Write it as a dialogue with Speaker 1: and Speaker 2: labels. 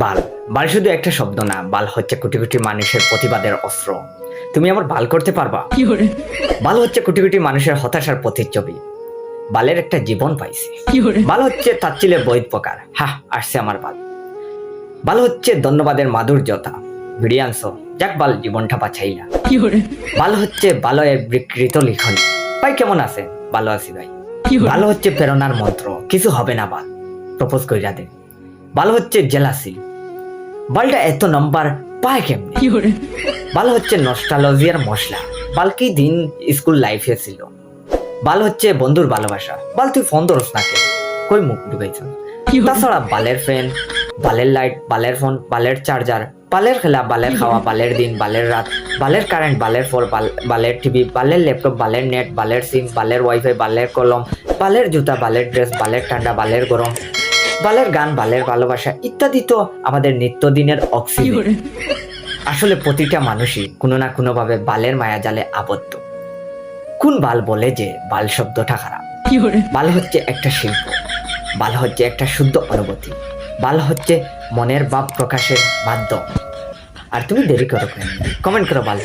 Speaker 1: বাল বাল শুধু একটা শব্দ না, বাল হচ্ছে কোটি কোটি মানুষের প্রতিবাদের অস্ত্র। তুমি আমার বাল করতে পারবা? বাল হচ্ছে কোটি কোটি মানুষের হতাশার প্রতিচ্ছবি। বালের একটা জীবন পাইছি। বাল হচ্ছে তাচ্ছিলের বৈধ প্রকার। আসছে আমার বাল। বাল হচ্ছে ধন্যবাদের মাধুর্যতা। ভিডিয়াংশ যাক বাল জীবনটা বাঁচাইলা। বাল হচ্ছে বালয়ের বিকৃত লিখন। ভাই কেমন আছে? ভালো আছি ভাই। ভালো হচ্ছে প্রেরণার মন্ত্র, কিছু হবে না বাল, প্রপোজ কইরা দে। ভালো হচ্ছে জেলাসি, বালটা এত নম্বর পায় কেমনে? ভালো হচ্ছে নস্টালজিয়ার মশলা, বালকি দিন স্কুল লাইফে ছিল। ভালো হচ্ছে বন্ধুর ভালোবাসা, বাল তুই ফোন ধরস না কেন? কই মুখ ঢুকাইছ? তাছাড়া বালের ফ্যান, বালের লাইট, বালের ফোন, বালের চার্জার, বালের খেলা, বালের খাওয়া, বালের দিন, বালের রাত, বালের কারেন্ট, বালের ফোন, বালের টিভি, বালের ল্যাপটপ, বালের নেট, বালের সিম, বালের ওয়াইফাই, বালের কলম, বালের জুতা, বালের ড্রেস, বালের ঠান্ডা, বালের গরম, বালের গান, বালের ভালোবাসা ইত্যাদি তো আমাদের নিত্যদিনের অক্সিজেন। আসলে প্রতিটা মানুষই কোনো না কোনো ভাবে বালের মায়াজালে আবদ্ধ। কোন বাল বলে যে বাল শব্দটা খারাপ? বাল হচ্ছে একটা শিল্প, বাল হচ্ছে একটা শুদ্ধ অনুভূতি, বাল হচ্ছে মনের ভাব প্রকাশের মাধ্যম। আর তুমি দেরি করো কেন? কমেন্ট করো বাল।